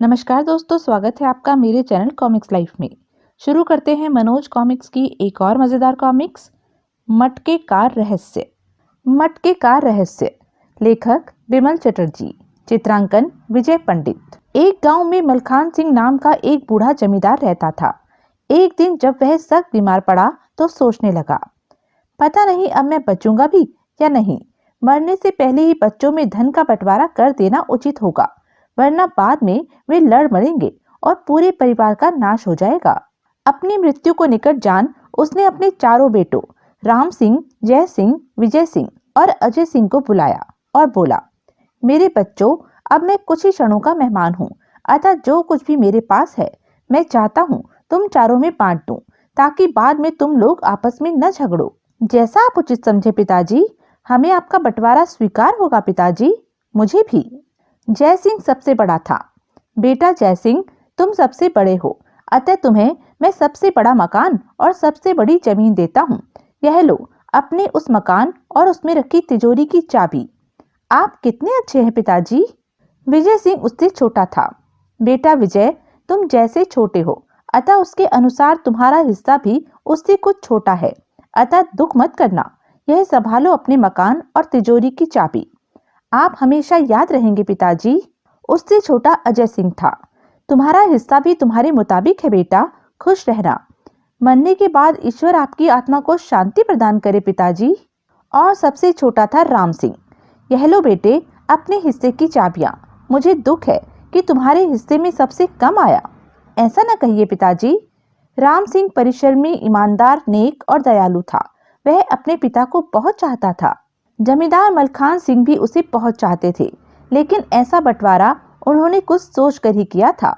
नमस्कार दोस्तों, स्वागत है आपका मेरे चैनल कॉमिक्स लाइफ में। शुरू करते हैं मनोज कॉमिक्स की एक और मज़ेदार कॉमिक्स, मटके का रहस्य। मटके का रहस्य, लेखक बिमल चटर्जी, चित्रांकन विजय पंडित। एक गांव में मलखान सिंह नाम का एक बूढ़ा जमींदार रहता था। एक दिन जब वह सख्त बीमार पड़ा तो सोचने लगा, पता नहीं अब मैं बचूंगा भी या नहीं। मरने से पहले ही बच्चों में धन का बंटवारा कर देना उचित होगा, वरना बाद में वे लड़ मरेंगे और पूरे परिवार का नाश हो जाएगा। अपनी मृत्यु को निकट जान उसने अपने चारों बेटों राम सिंह, जय सिंह, विजय सिंह और अजय सिंह को बुलाया और बोला, मेरे बच्चों, अब मैं कुछ ही क्षणों का मेहमान हूँ, अतः जो कुछ भी मेरे पास है मैं चाहता हूँ तुम चारों में बांट दूं, ताकि बाद में तुम लोग आपस में न झगड़ो। जैसा आप उचित समझे पिताजी। हमें आपका बंटवारा स्वीकार होगा पिताजी। मुझे भी। जय सिंह सबसे बड़ा था। बेटा जय सिंह, तुम सबसे बड़े हो, अतः तुम्हें मैं सबसे बड़ा मकान और सबसे बड़ी जमीन देता हूँ। यह लो अपने उस मकान और उसमें रखी तिजोरी की चाबी। आप कितने अच्छे हैं पिताजी। विजय सिंह उससे छोटा था। बेटा विजय, तुम जैसे छोटे हो, अतः उसके अनुसार तुम्हारा हिस्सा भी उससे कुछ छोटा है, अतः दुख मत करना। यह संभालो अपने मकान और तिजोरी की चाबी। आप हमेशा याद रहेंगे पिताजी। उससे छोटा अजय सिंह था। तुम्हारा हिस्सा भी तुम्हारे मुताबिक है बेटा, खुश रहना। मरने के बाद ईश्वर आपकी आत्मा को शांति प्रदान करे पिताजी। और सबसे छोटा था राम सिंह। यह लो बेटे अपने हिस्से की चाबियां। मुझे दुख है कि तुम्हारे हिस्से में सबसे कम आया। ऐसा न कहिए पिताजी। राम सिंह परिश्रमी, ईमानदार, नेक और दयालु था। वह अपने पिता को बहुत चाहता था। जमींदार मलखान सिंह भी उसे बहुत चाहते थे, लेकिन ऐसा बंटवारा उन्होंने कुछ सोच कर ही किया था।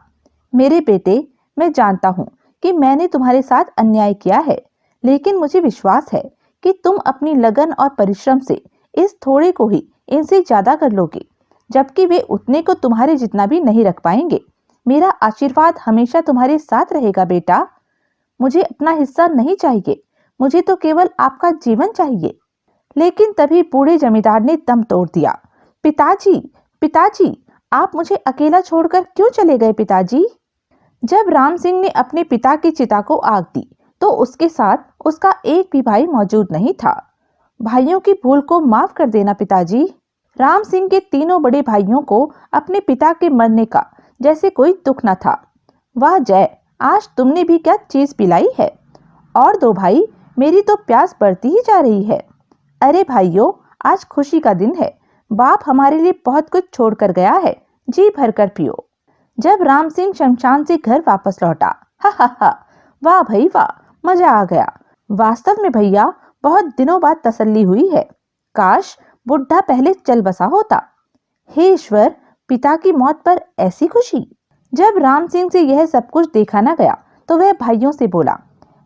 मेरे बेटे, मैं जानता हूँ कि मैंने तुम्हारे साथ अन्याय किया है, लेकिन मुझे विश्वास है कि तुम अपनी लगन और परिश्रम से इस थोड़े को ही इनसे ज्यादा कर लोगे, जबकि वे उतने को तुम्हारे जितना भी नहीं रख पाएंगे। मेरा आशीर्वाद हमेशा तुम्हारे साथ रहेगा बेटा। मुझे अपना हिस्सा नहीं चाहिए, मुझे तो केवल आपका जीवन चाहिए। लेकिन तभी बूढ़े जमींदार ने दम तोड़ दिया। पिताजी, पिताजी, आप मुझे अकेला छोड़कर क्यों चले गए पिताजी। जब राम सिंह ने अपने पिता की चिता को आग दी तो उसके साथ उसका एक भी भाई मौजूद नहीं था। भाइयों की भूल को माफ कर देना पिताजी। राम सिंह के तीनों बड़े भाइयों को अपने पिता के मरने का जैसे कोई दुख न था। वाह जय, आज तुमने भी क्या चीज पिलाई है। और दो भाई, मेरी तो प्यास बढ़ती ही जा रही है। अरे भाइयों, आज खुशी का दिन है। बाप हमारे लिए बहुत कुछ छोड़ कर गया है, जी भर कर पियो। जब राम सिंह शमशान से घर वापस लौटा, हा हा हा, वाह भाई वाह, मजा आ गया। वास्तव में भैया, बहुत दिनों बाद तसल्ली हुई है। काश बुढ़ा पहले चल बसा होता। हे ईश्वर, पिता की मौत पर ऐसी खुशी। जब राम सिंह से यह सब कुछ देखा न गया तो वह भाइयों से बोला,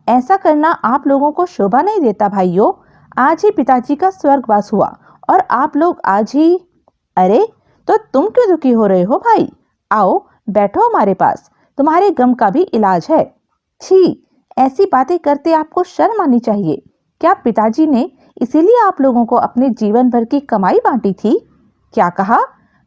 ऐसा करना आप लोगों को शोभा नहीं देता भाइयों। आज ही पिताजी का स्वर्गवास हुआ और आप लोग आज ही। अरे, तो तुम क्यों दुखी हो रहे हो भाई। आओ बैठो हमारे पास, तुम्हारे गम का भी इलाज है। छी, ऐसी बातें करते आपको शर्म आनी चाहिए। क्या पिताजी ने इसीलिए आप लोगों को अपने जीवन भर की कमाई बांटी थी। क्या कहा,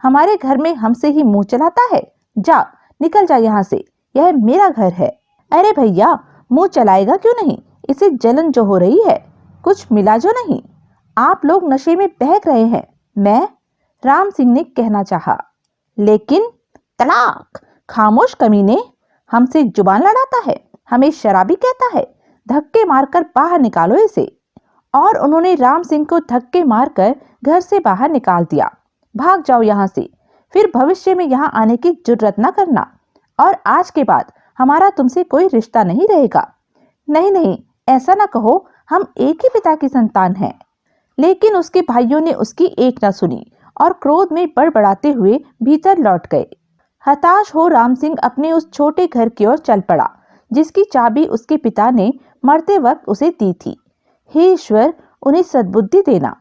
हमारे घर में हमसे ही मुंह चलाता है। जा, निकल जा यहाँ से, यह मेरा घर है। अरे भैया, मुंह चलाएगा क्यों नहीं, इसे जलन जो हो रही है, कुछ मिला जो नहीं। आप लोग नशे में बहक रहे हैं। मैं, राम सिंह ने कहना चाहा, लेकिन तलाक, खामोश कमीने, हमसे जुबान लड़ाता है, हमें शराबी कहता है, धक्के मारकर बाहर निकालो इसे। और उन्होंने राम सिंह को धक्के मारकर घर से बाहर निकाल दिया। भाग जाओ यहाँ से, फिर भविष्य में यहाँ आने की जुर्रत न करना। और आज के बाद हमारा तुमसे कोई रिश्ता नहीं रहेगा। नहीं नहीं, ऐसा ना कहो, हम एक ही पिता की संतान हैं। लेकिन उसके भाइयों ने उसकी एक न सुनी और क्रोध में बड़बड़ाते हुए भीतर लौट गए। हताश हो राम सिंह अपने उस छोटे घर की ओर चल पड़ा, जिसकी चाबी उसके पिता ने मरते वक्त उसे दी थी। हे ईश्वर, उन्हें सद्बुद्धि देना।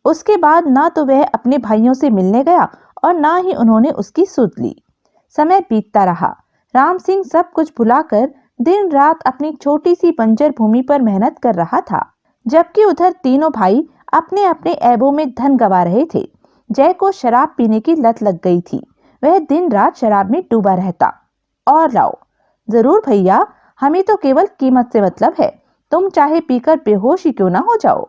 उसके बाद ना तो वह अपने भाइयों से मिलने गया और ना ही उन्होंने उसकी सुध ली। समय बीतता रहा। राम सिंह सब कुछ भुलाकर दिन रात अपनी छोटी सी बंजर भूमि पर मेहनत कर रहा था, जबकि उधर तीनों भाई अपने अपने ऐबों में धन गवा रहे थे। जय को शराब पीने की लत लग गई थी। वह दिन रात शराब में डूबा रहता। और लाओ। जरूर भैया, हमें तो केवल कीमत से मतलब है, तुम चाहे पीकर बेहोश ही क्यों ना हो जाओ।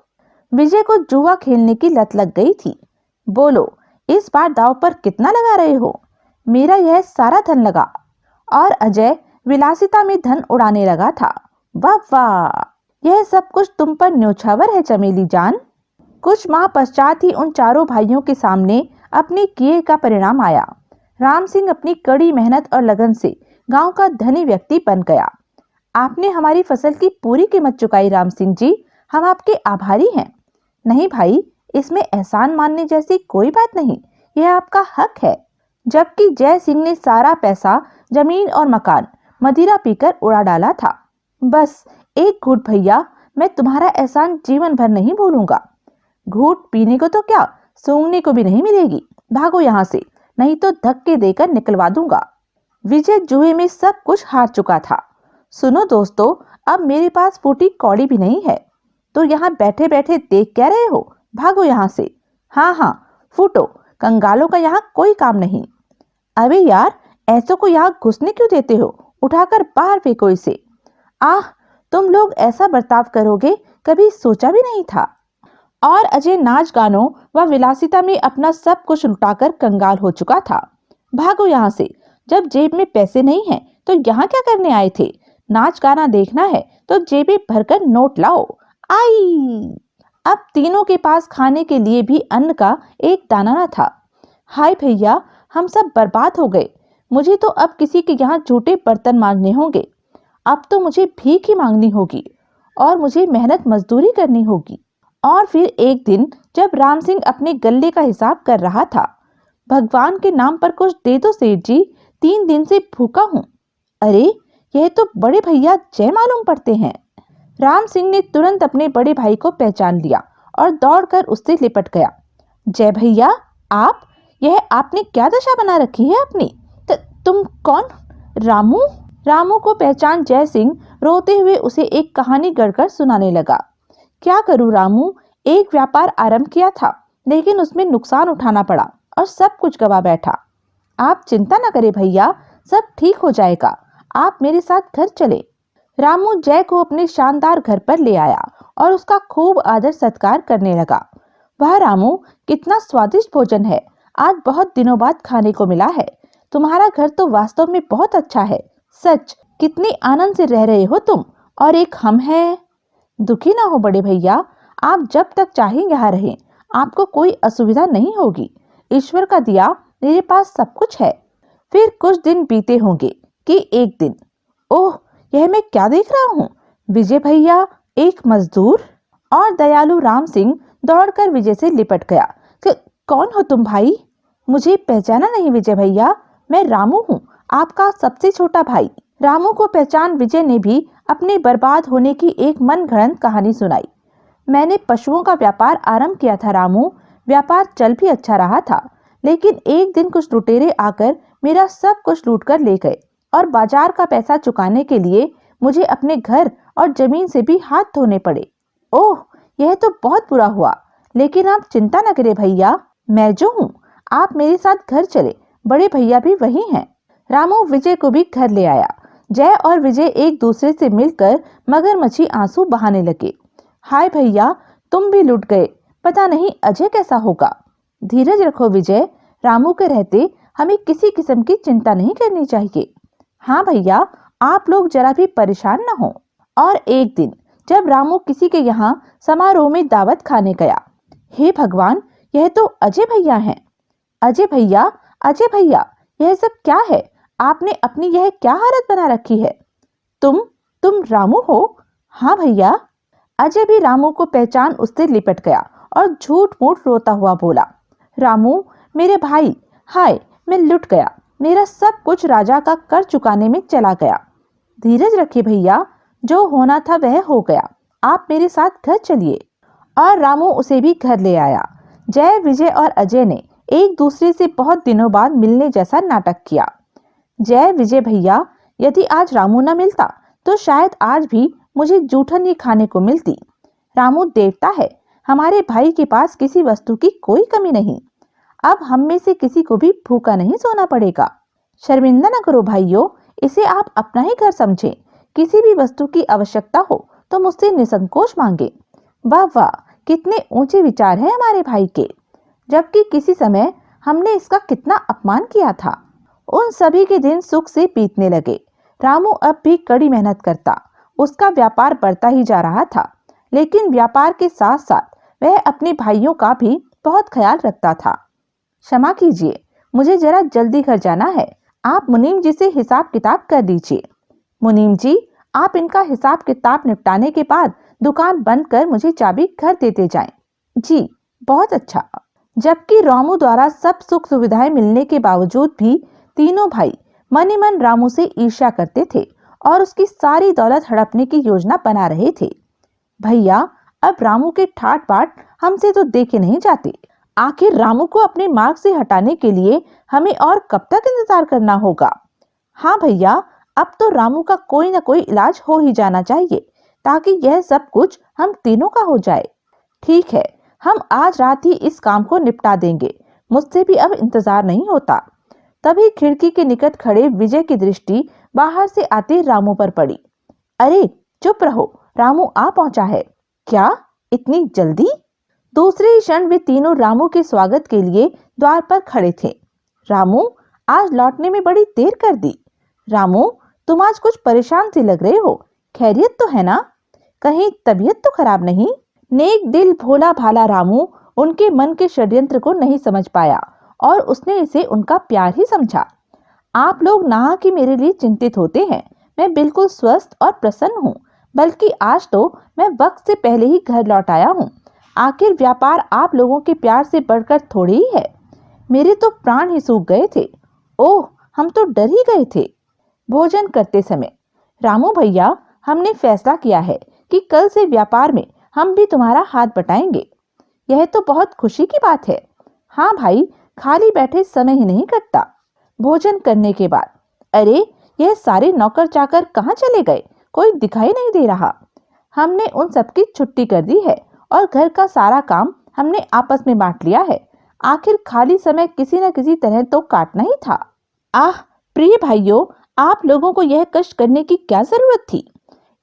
विजय को जुआ खेलने की लत लग गई थी। बोलो, इस बार दांव पर कितना लगा रहे हो? मेरा यह सारा धन लगा। और अजय विलासिता में धन उड़ाने लगा था। वाह वाह, यह सब कुछ तुम पर न्योछावर है चमेली जान। कुछ माह पश्चात ही उन चारों भाइयों के सामने अपने किए का परिणाम आया। राम सिंह अपनी कड़ी मेहनत और लगन से गांव का धनी व्यक्ति बन गया। आपने हमारी फसल की पूरी कीमत चुकाई राम सिंह जी, हम आपके आभारी हैं। नहीं भाई, इसमें एहसान मानने जैसी कोई बात नहीं, यह आपका हक है। जबकि जय सिंह ने सारा पैसा, जमीन और मकान मदिरा पीकर उड़ा डाला था। बस एक घूंट भैया, मैं तुम्हारा एहसान जीवन भर नहीं भूलूंगा। घूंट पीने को तो क्या, सूंघने को भी नहीं मिलेगी। भागो यहाँ से, नहीं तो धक्के देकर निकलवा दूंगा। विजय जुए में सब कुछ हार चुका था। सुनो दोस्तों, अब मेरे पास फूटी कौड़ी भी नहीं है, तो यहाँ बैठे बैठे देख क्या रहे हो? भागो यहाँ से। हाँ हाँ, फूटो, कंगालों का यहाँ कोई काम नहीं। अबे यार, ऐसों को यहाँ घुसने क्यों देते हो? उठाकर बाहर फेंको इसे। आह, तुम लोग ऐसा बर्ताव करोगे, कभी सोचा भी नहीं था। और अजय नाच गानों व विलासिता में अपना सब कुछ लुटाकर कंगाल हो चुका था। भागो यहाँ से, जब जेब में पैसे नहीं हैं तो यहाँ क्या करने आए थे? नाच गाना देखना है तो जेबें भरकर नोट लाओ। आई! अब तीनों के पास खाने के लिए भी अन्न का एक दाना न था। हाय भैया, हम सब बर्बाद हो गए। मुझे तो अब किसी के यहाँ झूठे बर्तन मांजने होंगे। अब तो मुझे भीख ही मांगनी होगी और मुझे मेहनत मजदूरी करनी होगी। और फिर एक दिन जब राम सिंह अपने गल्ले का हिसाब कर रहा था, भगवान के नाम पर कुछ दे दो सेठ जी, 3 दिन से भूखा हूँ। अरे, यह तो बड़े भैया जय मालूम पड़ते हैं। राम सिंह ने तुरंत अपने बड़े भाई को पहचान लिया और दौड़कर उससे लिपट गया। जय भैया, आप, यह आपने क्या दशा बना रखी है अपनी? तुम कौन? रामू? रामू को पहचान जय सिंह रोते हुए उसे एक कहानी गढ़कर सुनाने लगा। क्या करूं रामू, एक व्यापार आरंभ किया था, लेकिन उसमें नुकसान उठाना पड़ा और सब कुछ गवा बैठा। आप चिंता न करें भैया, सब ठीक हो जाएगा। आप मेरे साथ घर चले। रामू जय को अपने शानदार घर पर ले आया और उसका खूब आदर सत्कार करने लगा। वाह रामू, कितना स्वादिष्ट भोजन है, आज बहुत दिनों बाद खाने को मिला है। तुम्हारा घर तो वास्तव में बहुत अच्छा है। सच, कितने आनंद से रह रहे हो तुम, और एक हम हैं। दुखी ना हो बड़े भैया, आप जब तक चाहें यहाँ रहें, आपको कोई असुविधा नहीं होगी। ईश्वर का दिया मेरे पास सब कुछ है। फिर कुछ दिन बीते होंगे कि एक दिन, ओह, यह मैं क्या देख रहा हूँ? विजय भैया, एक मजदूर। और दयालु राम सिंह दौड़कर विजय से लिपट गया। कौन हो तुम भाई? मुझे पहचाना नहीं विजय भैया? मैं रामू हूँ, आपका सबसे छोटा भाई। रामू को पहचान विजय ने भी अपने बर्बाद होने की एक मनगढ़ंत कहानी सुनाई। मैंने पशुओं का व्यापार आरंभ किया था रामू, व्यापार चल भी अच्छा रहा था, लेकिन एक दिन कुछ लुटेरे आकर मेरा सब कुछ लूट कर ले गए और बाजार का पैसा चुकाने के लिए मुझे अपने घर और जमीन से भी हाथ धोने पड़े। ओह, यह तो बहुत बुरा हुआ, लेकिन आप चिंता न करें भैया, मैं जो हूँ, आप मेरे साथ घर चले, बड़े भैया भी वही हैं। रामू विजय को भी घर ले आया। जय और विजय एक दूसरे से मिलकर मगरमच्छी आंसू बहाने लगे। हाय भैया, तुम भी लुट गए, पता नहीं अजय कैसा होगा। धीरज रखो विजय, रामू के रहते हमें किसी किस्म की चिंता नहीं करनी चाहिए। हाँ भैया, आप लोग जरा भी परेशान न हो। और एक दिन जब रामू किसी के यहाँ समारोह में दावत खाने गया, हे भगवान, यह तो अजय भैया हैं। अजय भैया, अजय भैया, यह सब क्या है? आपने अपनी यह क्या हालत बना रखी है? तुम रामू हो? हाँ भैया। अजय भी रामू को पहचान उससे लिपट गया और झूठ मूठ रोता हुआ बोला, रामू मेरे भाई, हाय, मैं लुट गया, मेरा सब कुछ राजा का कर चुकाने में चला गया। धीरज रखिए भैया, जो होना था वह हो गया, आप मेरे साथ घर चलिए। और रामू उसे भी घर ले आया। जय, विजय और अजय ने एक दूसरे से बहुत दिनों बाद मिलने जैसा नाटक किया। जय, विजय भैया, यदि आज रामू न मिलता तो शायद आज भी मुझे जूठन ही खाने को मिलती। रामू देवता है, हमारे भाई के पास किसी वस्तु की कोई कमी नहीं। अब हम में से किसी को भी भूखा नहीं सोना पड़ेगा। शर्मिंदा न करो भाइयों, इसे आप अपना ही घर समझें। किसी भी वस्तु की आवश्यकता हो तो मुझसे निसंकोच मांगे। वाह वाह, कितने ऊंचे विचार हैं हमारे भाई के। जबकि किसी समय हमने इसका कितना अपमान किया था। उन सभी के दिन सुख से बीतने लगे। रामू अब भी कड़ी मेहनत करता। उसका व्यापार बढ़ता ही जा रहा था, लेकिन व्यापार के साथ साथ वह अपने भाइयों का भी बहुत ख्याल रखता था। क्षमा कीजिए, मुझे जरा जल्दी घर जाना है। आप मुनीम जी से हिसाब किताब कर दीजिए। मुनीम जी, आप इनका हिसाब किताब निपटाने के बाद दुकान बंद कर मुझे चाबी घर देते जाएं। जी, बहुत अच्छा। जबकि रामू द्वारा सब सुख सुविधाएं मिलने के बावजूद भी तीनों भाई मन ही मन रामू से ईर्ष्या करते थे और उसकी सारी दौलत हड़पने की योजना बना रहे थे। भैया, अब रामू के ठाट बाट हमसे तो देखे नहीं जाते। आखिर रामू को अपने मार्ग से हटाने के लिए हमें और कब तक इंतजार करना होगा? हाँ भैया, अब तो रामू का कोई ना कोई इलाज हो ही जाना चाहिए, ताकि यह सब कुछ हम तीनों का हो जाए। ठीक है, हम आज रात ही इस काम को निपटा देंगे। मुझसे भी अब इंतजार नहीं होता। तभी खिड़की के निकट खड़े विजय की दृष्टि बाहर से आते रामू पर पड़ी। अरे चुप रहो, रामू आ पहुंचा है। क्या इतनी जल्दी? दूसरे ही क्षण वे तीनों रामू के स्वागत के लिए द्वार पर खड़े थे। रामू, आज लौटने में बड़ी देर कर दी। रामू, तुम आज कुछ परेशान सी लग रहे हो। खैरियत तो है ना? कहीं तबीयत तो खराब नहीं? नेक दिल भोला भाला रामू उनके मन के षड्यंत्र को नहीं समझ पाया और उसने इसे उनका प्यार ही समझा। आप लोग नाह कि मेरे लिए चिंतित होते हैं। मैं बिल्कुल स्वस्थ और प्रसन्न हूँ। बल्कि आज तो मैं वक्त से पहले ही घर लौट आया हूँ। आखिर व्यापार आप लोगों के प्यार से बढ़कर थोड़ी ही है। मेरे तो प्राण ही सूख गए थे। ओह, हम तो डर ही गए थे। भोजन करते समय, रामू भैया, हमने फैसला किया है कि कल से व्यापार में हम भी तुम्हारा हाथ बटाएंगे। यह तो बहुत खुशी की बात है। हाँ भाई, खाली बैठे समय ही नहीं कटता। भोजन करने के बाद, अरे यह सारे नौकर चाकर कहाँ चले गए? कोई दिखाई नहीं दे रहा। हमने उन सबकी छुट्टी कर दी है और घर का सारा काम हमने आपस में बांट लिया है। आखिर खाली समय किसी न किसी तरह तो काटना ही था। आह प्रिय भाइयों, आप लोगों को यह कष्ट करने की क्या जरूरत थी?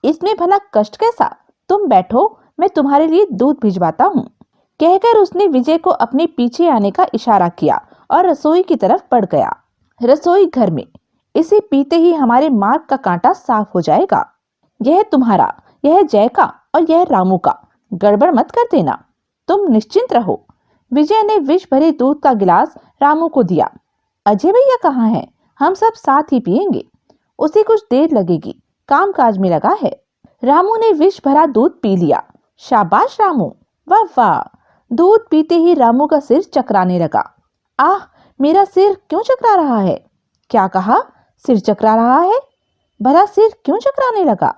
इसमें भला कष्ट कैसा? तुम बैठो, मैं तुम्हारे लिए दूध भिजवाता हूँ। कहकर उसने विजय को अपने पीछे आने का इशारा किया और रसोई की तरफ बढ़ गया। रसोई घर में, इसे पीते ही हमारे मार्ग का कांटा साफ हो जाएगा। यह तुम्हारा, यह जय का और यह रामू का। गड़बड़ मत कर देना। तुम निश्चिंत रहो। विजय ने विष भरे दूध का गिलास रामू को दिया। अजय भैया कहाँ हैं? हम सब साथ ही पिएंगे। उसे कुछ देर लगेगी, काम काज में लगा है। रामू ने विष भरा दूध पी लिया। शाबाश रामू, वाह वाह। दूध पीते ही रामू का सिर चकराने लगा। आह, मेरा सिर क्यों चकरा रहा है? क्या कहा? सिर चकरा रहा है? भला सिर क्यों चकराने लगा?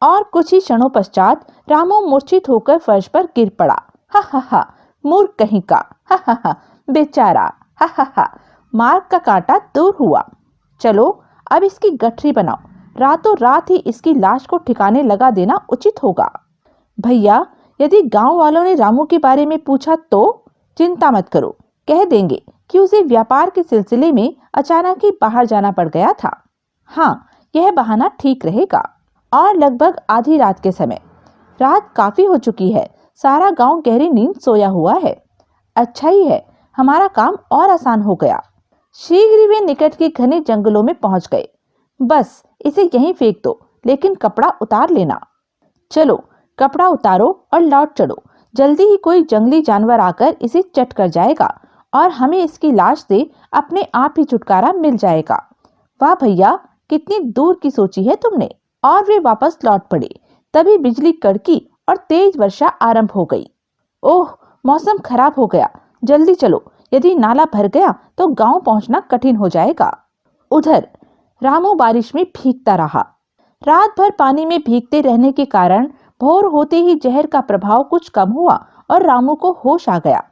और कुछ ही क्षणों पश्चात रामू मूर्छित होकर फर्श पर गिर पड़ा। हा हा हा, मूर्ख कहीं का। हा हा हा, बेचारा। हा हा हा। मार्ग का कांटा दूर हुआ। चलो अब इसकी गठरी बनाओ। रातों रात ही इसकी लाश को ठिकाने लगा देना उचित होगा। भैया, यदि गांव वालों ने रामू के बारे में पूछा तो? चिंता मत करो, कह देंगे कि उसे व्यापार के सिलसिले में अचानक ही बाहर जाना पड़ गया था। हाँ, यह बहाना ठीक रहेगा। और लगभग आधी रात के समय, रात काफी हो चुकी है, सारा गांव गहरी नींद सोया हुआ है। अच्छा ही है, हमारा काम और आसान हो गया। शीघ्र ही वे निकट के घने जंगलों में पहुंच गए। बस इसे यहीं फेंक दो, लेकिन कपड़ा उतार लेना। चलो कपड़ा उतारो और लौट चलो। जल्दी ही कोई जंगली जानवर आकर इसे चट कर जाएगा और हमें इसकी लाश से अपने आप ही छुटकारा मिल जाएगा। वाह भैया, कितनी दूर की सोची है तुमने। और वे वापस लौट पड़े। तभी बिजली कड़की और तेज वर्षा आरंभ हो गई। ओह, मौसम खराब हो गया। जल्दी चलो, यदि नाला भर गया तो गांव पहुंचना कठिन हो जाएगा। उधर रामू बारिश में भीगता रहा। रात भर पानी में भीगते रहने के कारण भोर होते ही जहर का प्रभाव कुछ कम हुआ और रामू को होश आ गया।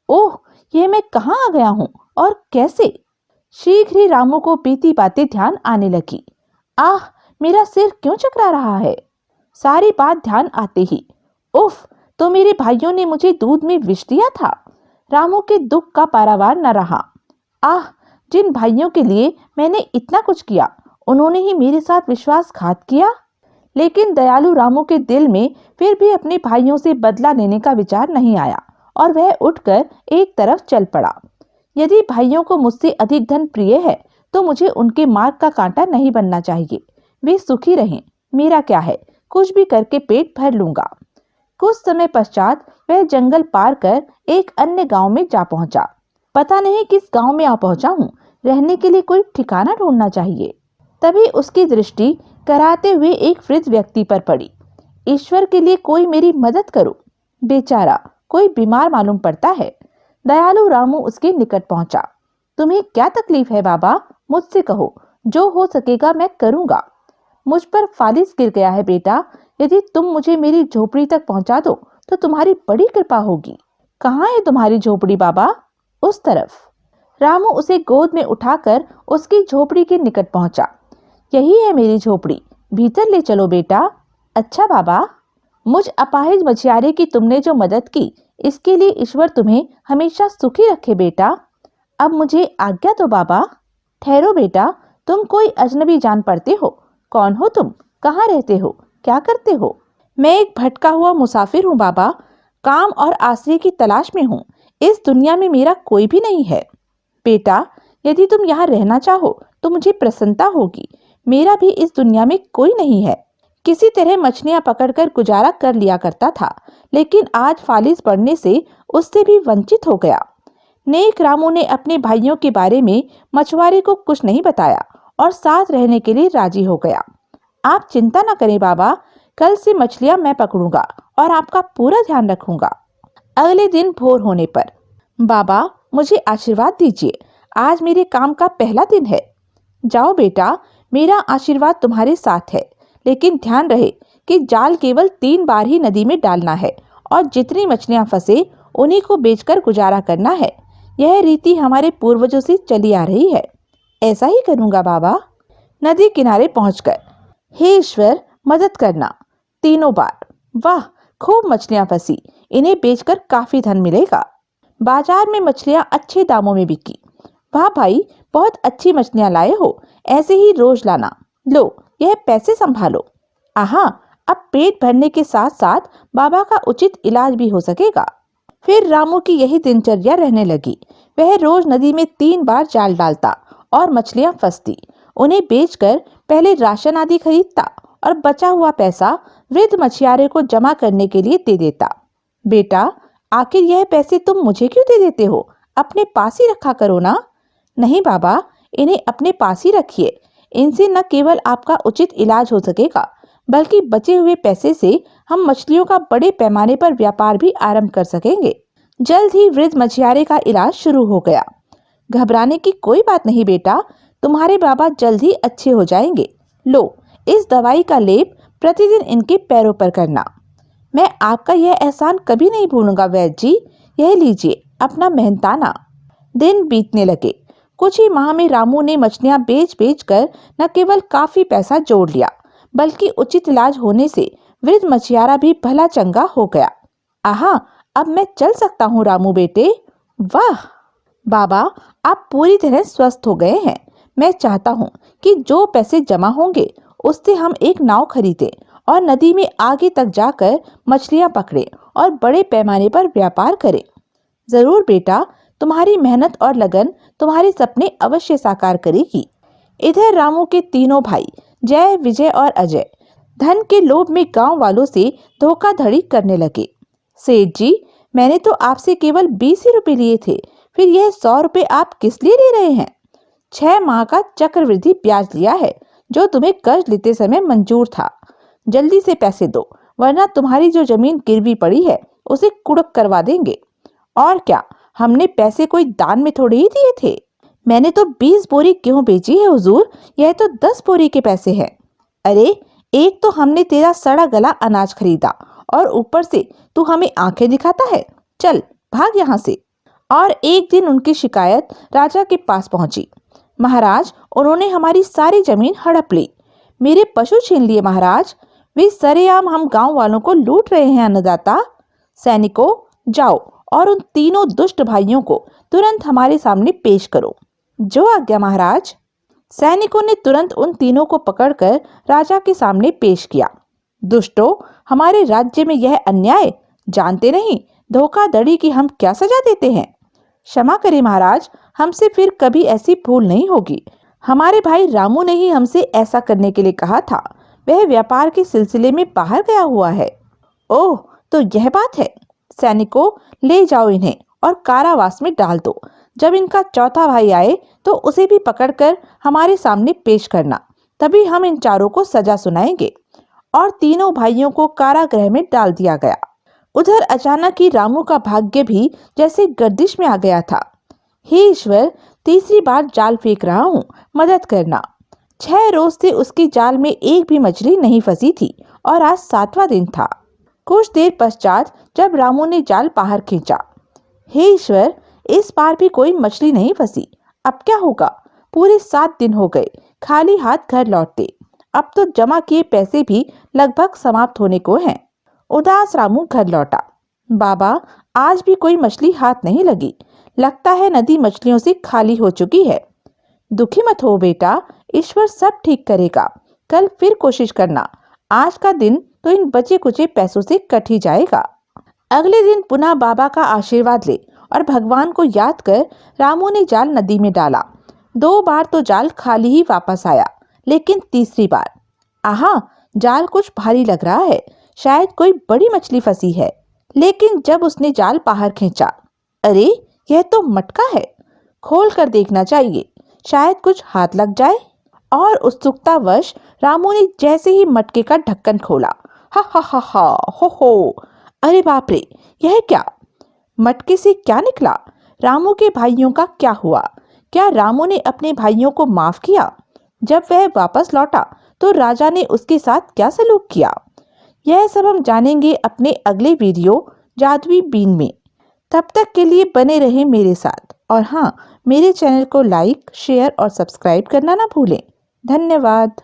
ओह, ये मैं कहाँ आ गया हूँ और कैसे? शीघ्र ही रामू को बीती बातें ध्यान आने लगी। आह, मेरा सिर क्यों चकरा रहा है? सारी बात ध्यान आते ही, उफ, तो मेरे भाइयों ने मुझे दूध में विष दिया था। रामू के दुख का पारावार न रहा। आह, जिन भाइयों के लिए मैंने इतना कुछ किया, उन्होंने ही मेरे साथ विश्वासघात किया। लेकिन दयालु रामू के दिल में फिर भी अपने भाइयों से बदला लेने का विचार नहीं आया और वह उठकर एक तरफ चल पड़ा। यदि भाइयों को मुझसे अधिक धन प्रिय है तो मुझे उनके मार्ग का कांटा नहीं बनना चाहिए। वे सुखी रहें, मेरा क्या है, कुछ भी करके पेट भर लूंगा। कुछ समय पश्चात वह जंगल पार कर एक अन्य गांव में जा पहुंचा। पता नहीं किस गांव में आ पहुंचा हूँ, रहने के लिए कोई ठिकाना ढूंढना चाहिए। तभी उसकी दृष्टि कराते हुए एक वृद्ध व्यक्ति पर पड़ी। ईश्वर के लिए कोई मेरी मदद करो, बेचारा कोई बीमार मालूम पड़ता है। दयालु रामू उसके निकट पहुंचा। तुम्हें क्या तकलीफ है बाबा, मुझसे कहो, जो हो सकेगा मैं करूंगा। मुझ पर फालिस गिर गया है बेटा, यदि तुम मुझे मेरी झोपड़ी तक पहुंचा दो तो तुम्हारी बड़ी कृपा होगी। कहाँ है तुम्हारी झोपड़ी बाबा? उस तरफ। रामू उसे गोद में उठाकर उसकी झोपड़ी के निकट पहुंचा। यही है मेरी झोपड़ी, भीतर ले चलो बेटा। अच्छा बाबा। मुझ अपाहिज मछियारे की तुमने जो मदद की, इसके लिए ईश्वर तुम्हें हमेशा सुखी रखे बेटा। अब मुझे आज्ञा दो बाबा। ठहरो बेटा, तुम कोई अजनबी जान पड़ते हो। कौन हो तुम? कहाँ रहते हो? क्या करते हो? मैं एक भटका हुआ मुसाफिर हूँ बाबा, काम और आश्रय की तलाश में हूँ। इस दुनिया में मेरा कोई भी नहीं है। बेटा, यदि तुम यहाँ रहना चाहो तो मुझे प्रसन्नता होगी। मेरा भी इस दुनिया में कोई नहीं है। किसी तरह मछलियाँ पकड़कर गुजारा कर लिया करता था, लेकिन आज फालिस पड़ने से उससे भी वंचित हो गया। नेक रामू ने अपने भाइयों के बारे में मछुआरे को कुछ नहीं बताया और साथ रहने के लिए राजी हो गया। आप चिंता न करें बाबा, कल से मछलियां मैं पकड़ूंगा और आपका पूरा ध्यान रखूंगा। अगले दिन भोर होने पर, बाबा मुझे आशीर्वाद दीजिए, आज मेरे काम का पहला दिन है। जाओ बेटा, मेरा आशीर्वाद तुम्हारे साथ है, लेकिन ध्यान रहे कि जाल केवल 3 बार ही नदी में डालना है और जितनी मछलियां फंसे उन्हीं को बेचकर गुजारा करना है। यह रीति हमारे पूर्वजों से चली आ रही है। ऐसा ही करूंगा बाबा। नदी किनारे पहुंचकर, हे ईश्वर मदद करना, 3 बार। वाह, खूब मछलियां फंसी, इन्हें बेचकर काफी धन मिलेगा। बाजार में मछलियां अच्छे दामों में बिकी। वाह भाई, बहुत अच्छी मछलियां लाए हो, ऐसे ही रोज लाना। लो, यह पैसे संभालो। आहा, अब पेट भरने के साथ साथ बाबा का उचित इलाज भी हो सकेगा। फिर रामू की यही दिनचर्या रहने लगी। वह रोज नदी में 3 बार जाल डालता और मछलियां फंसती। उन्हें बेचकर पहले राशन आदि खरीदता और बचा हुआ पैसा वृद्ध मछियारे को जमा करने के लिए दे देता। बेटा, आखिर यह पैसे तुम मुझे क्यों दे देते हो? अपने पास ही रखा करो ना। नहीं बाबा, इन्हें अपने पास ही रखिए। इनसे न केवल आपका उचित इलाज हो सकेगा, बल्कि बचे हुए पैसे से हम मछलियों का बड़े पैमाने पर व्यापार भी आरंभ कर सकेंगे। जल्द ही वृद्ध मछियारे का इलाज शुरू हो गया। घबराने की कोई बात नहीं बेटा, तुम्हारे बाबा जल्द ही अच्छे हो जाएंगे। लो, इस दवाई का लेप प्रतिदिन इनके पैरों पर करना। मैं आपका यह एहसान कभी नहीं भूलूंगा वैद्य जी। यह लीजिए अपना मेहनताना। दिन बीतने लगे। कुछ ही माह में रामू ने मछलियां बेच बेच कर न केवल काफी पैसा जोड़ लिया, बल्कि उचित इलाज होने से वृद्ध मछियारा भी भला चंगा हो गया। आहा, अब मैं चल सकता हूँ रामू बेटे। वाह बाबा, आप पूरी तरह स्वस्थ हो गए हैं। मैं चाहता हूँ कि जो पैसे जमा होंगे उससे हम एक नाव खरीदें और नदी में आगे तक जाकर मछलियां पकड़ें और बड़े पैमाने पर व्यापार करें। जरूर बेटा, तुम्हारी मेहनत और लगन तुम्हारे सपने अवश्य साकार करेगी। इधर रामू के तीनों भाई जय, विजय और अजय धन के लोभ में गांव वालों से धोखाधड़ी करने लगे। सेठ जी, मैंने तो आपसे केवल 20 ही रुपए लिए थे, फिर यह 100 रुपए आप किस लिए ले रहे हैं? 6 माह का चक्रवृद्धि ब्याज लिया है, जो तुम्हें कर्ज लेते समय मंजूर था। जल्दी से पैसे दो, वरना तुम्हारी जो जमीन गिरवी पड़ी है उसे कुड़क करवा देंगे। और क्या, हमने पैसे कोई दान में थोड़े ही दिए थे। मैंने तो 20 बोरी गेहूं बेची है हुजूर, यह तो 10 बोरी के पैसे हैं। अरे, एक तो हमने तेरा सड़ा गला अनाज खरीदा और ऊपर से तू हमें आंखें दिखाता है। चल भाग यहाँ से। और एक दिन उनकी शिकायत राजा के पास पहुंची। महाराज, उन्होंने हमारी सारी जमीन हड़प ली, मेरे पशु छीन लिए महाराज। वे सरेआम हम गांव वालों को लूट रहे हैं अन्नदाता। सैनिकों, जाओ और उन तीनों दुष्ट भाइयों को तुरंत हमारे सामने पेश करो। जो आज्ञा महाराज। सैनिकों ने तुरंत उन तीनों को पकड़कर राजा के सामने पेश किया। दुष्टों, हमारे राज्य में यह अन्याय जानते नहीं धोखाधड़ी की हम क्या सजा देते हैं। क्षमा करें महाराज, हमसे फिर कभी ऐसी भूल नहीं होगी। हमारे भाई रामू ने ही हमसे ऐसा करने के लिए कहा था। वह व्यापार के सिलसिले में बाहर गया हुआ है। ओह, तो यह बात है। सैनिकों, ले जाओ इन्हें और कारावास में डाल दो। जब इनका चौथा भाई आए तो उसे भी पकड़कर हमारे सामने पेश करना, तभी हम इन चारों को सजा सुनाएंगे। और तीनों भाइयों को कारागृह में डाल दिया गया। उधर अचानक ही रामू का भाग्य भी जैसे गर्दिश में आ गया था। हे ईश्वर, तीसरी बार जाल फेंक रहा हूँ, मदद करना। 6 रोज से उसकी जाल में एक भी मछली नहीं फंसी थी और आज 7वां दिन था। कुछ देर पश्चात जब रामू ने जाल बाहर खींचा, हे ईश्वर, इस बार भी कोई मछली नहीं फंसी। अब क्या होगा? पूरे 7 दिन हो गए खाली हाथ घर लौटते। अब तो जमा किए पैसे भी लगभग समाप्त होने को हैं। उदास रामू घर लौटा। बाबा, आज भी कोई मछली हाथ नहीं लगी। लगता है नदी मछलियों से खाली हो चुकी है। दुखी मत हो बेटा, ईश्वर सब ठीक करेगा। कल फिर कोशिश करना। आज का दिन तो इन बचे कुचे पैसों से कट ही जाएगा। अगले दिन पुनः बाबा का आशीर्वाद ले और भगवान को याद कर रामू ने जाल नदी में डाला। 2 बार तो जाल खाली ही वापस आया, लेकिन तीसरी बार, आहा, जाल कुछ भारी लग रहा है। शायद कोई बड़ी मछली फंसी है। लेकिन जब उसने जाल बाहर खींचा, अरे, यह तो मटका है। खोल कर देखना चाहिए, शायद कुछ हाथ लग जाए। और उत्सुकतावश रामू ने जैसे ही मटके का ढक्कन खोला, हा हा हा हा, हो, अरे बाप रे, यह क्या? मटके से क्या निकला? रामू के भाइयों का क्या हुआ? क्या रामू ने अपने भाइयों को माफ किया? जब वह वापस लौटा तो राजा ने उसके साथ क्या सलूक किया? यह सब हम जानेंगे अपने अगले वीडियो जादुई बीन में। तब तक के लिए बने रहें मेरे साथ। और हाँ, मेरे चैनल को लाइक, शेयर और सब्सक्राइब करना ना भूलें। धन्यवाद।